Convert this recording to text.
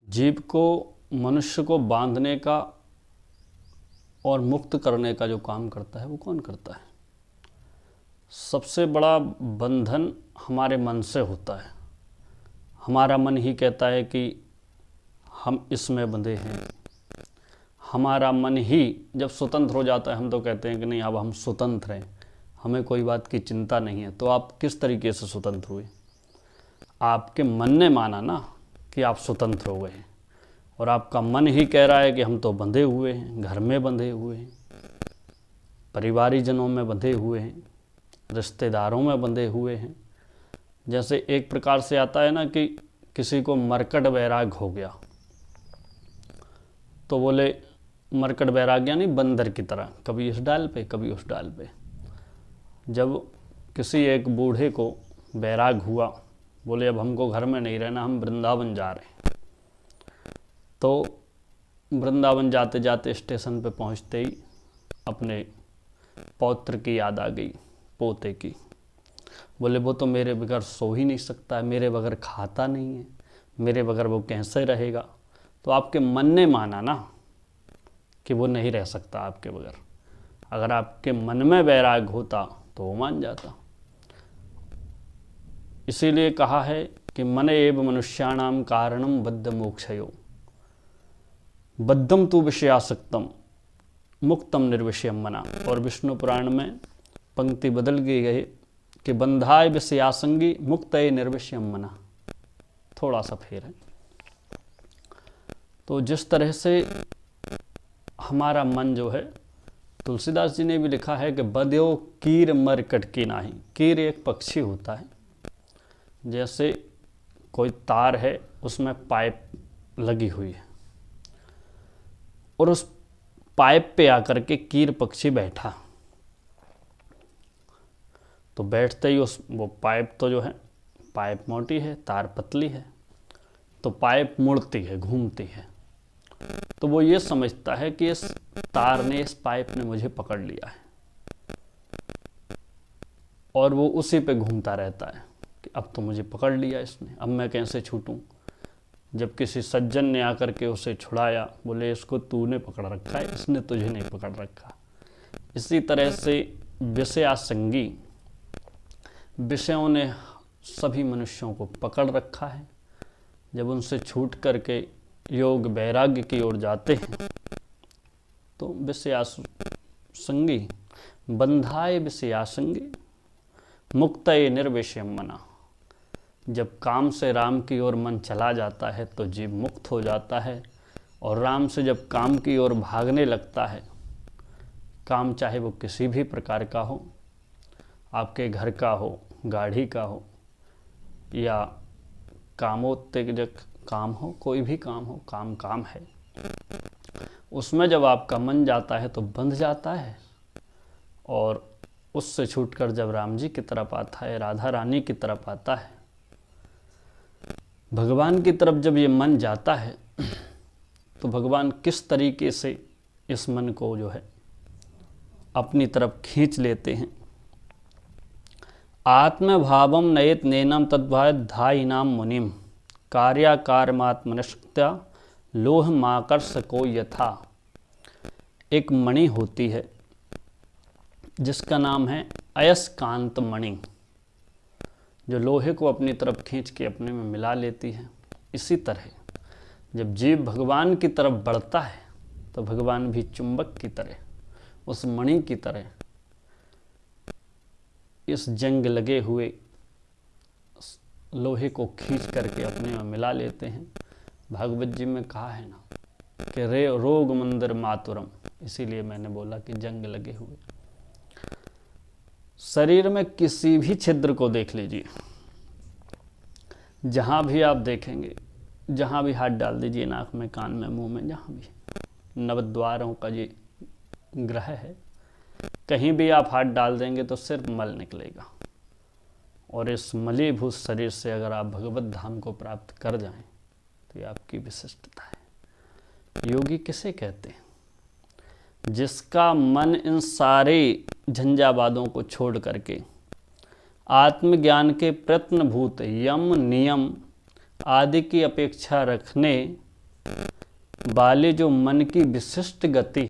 जीव को, मनुष्य को बांधने का और मुक्त करने का जो काम करता है वो कौन करता है? सबसे बड़ा बंधन हमारे मन से होता है। हमारा मन ही कहता है कि हम इसमें बंधे हैं। हमारा मन ही जब स्वतंत्र हो जाता है, हम तो कहते हैं कि नहीं, अब हम स्वतंत्र हैं, हमें कोई बात की चिंता नहीं है। तो आप किस तरीके से स्वतंत्र हुए? आपके मन ने माना ना कि आप स्वतंत्र हो गए हैं, और आपका मन ही कह रहा है कि हम तो बंधे हुए हैं, घर में बंधे हुए हैं, परिवारीजनों में बंधे हुए हैं, रिश्तेदारों में बंधे हुए हैं। जैसे एक प्रकार से आता है ना कि किसी को मरकट वैराग हो गया, तो बोले मरकट वैराग यानी बंदर की तरह, कभी इस डाल पे कभी उस डाल पे। जब किसी एक बूढ़े को वैराग हुआ, बोले अब हमको घर में नहीं रहना, हम वृंदावन जा रहे हैं। तो वृंदावन जाते जाते स्टेशन पे पहुंचते ही अपने पौत्र की याद आ गई, पोते की। बोले वो तो मेरे बगैर सो ही नहीं सकता है, मेरे बगैर खाता नहीं है, मेरे बगैर वो कैसे रहेगा? तो आपके मन ने माना ना कि वो नहीं रह सकता आपके बगैर। अगर आपके मन में वैराग होता तो वो मान जाता। इसीलिए कहा है कि मन एव मनुष्याणाम कारणम बद्ध मोक्षयो, बद्धम तु विषयासक्तम मुक्तम निर्विषयम मना। और विष्णु पुराण में पंक्ति बदल गई है कि बंधाय विषयासंगी मुक्तये निर्विषयम मना। थोड़ा सा फेर है। तो जिस तरह से हमारा मन जो है, तुलसीदास जी ने भी लिखा है कि बद्यो कीर मरकट की नाही। कीर एक पक्षी होता है। जैसे कोई तार है, उसमें पाइप लगी हुई है, और उस पाइप पे आकर के कीर पक्षी बैठा। तो बैठते ही वो पाइप तो जो है, पाइप मोटी है, तार पतली है, तो पाइप मुड़ती है, घूमती है। तो वो ये समझता है कि इस तार ने, इस पाइप ने मुझे पकड़ लिया है, और वो उसी पे घूमता रहता है कि अब तो मुझे पकड़ लिया इसने, अब मैं कैसे छूटूं। जब किसी सज्जन ने आकर के उसे छुड़ाया, बोले इसको तूने पकड़ रखा है, इसने तुझे नहीं पकड़ रखा। इसी तरह से विषयासंगी, विषयों ने सभी मनुष्यों को पकड़ रखा है। जब उनसे छूट करके योग वैराग्य की ओर जाते हैं तो विषयासंगी, बंधाए विषयासंगी मुक्तये निर्विषयम मना। जब काम से राम की ओर मन चला जाता है तो जीव मुक्त हो जाता है, और राम से जब काम की ओर भागने लगता है, काम चाहे वो किसी भी प्रकार का हो, आपके घर का हो, गाड़ी का हो, या कामोत्तेजक काम हो, कोई भी काम हो, काम काम है। उसमें जब आपका मन जाता है तो बंध जाता है, और उससे छूटकर जब राम जी की तरफ आता है, राधा रानी की तरफ आता है, भगवान की तरफ जब ये मन जाता है, तो भगवान किस तरीके से इस मन को जो है अपनी तरफ खींच लेते हैं। आत्मभावम नयत नैनम तद्भाय धायिनाम मुनिम कार्याकारमात्मनस्त्या लोह माकर्ष को यथा। एक मणि होती है जिसका नाम है अयस्कांत मणि, जो लोहे को अपनी तरफ खींच के अपने में मिला लेती है। इसी तरह जब जीव भगवान की तरफ बढ़ता है तो भगवान भी चुंबक की तरह, उस मणि की तरह इस जंग लगे हुए लोहे को खींच करके अपने में मिला लेते हैं। भागवत जी में कहा है ना कि रे रोग मंदिर मातुरम, इसीलिए मैंने बोला कि जंग लगे हुए। शरीर में किसी भी छिद्र को देख लीजिए, जहां भी आप देखेंगे, जहां भी हाथ डाल दीजिए, नाक में, कान में, मुंह में, जहां भी नवद्वारों का ये ग्रह है, कहीं भी आप हाथ डाल देंगे तो सिर्फ मल निकलेगा। और इस मलीभूत शरीर से अगर आप भगवत धाम को प्राप्त कर जाएं तो ये आपकी विशिष्टता है। योगी किसे कहते हैं? जिसका मन इन सारे झंझावादों को छोड़ करके आत्मज्ञान के प्रयत्नभूत यम नियम आदि की अपेक्षा रखने वाले जो मन की विशिष्ट गति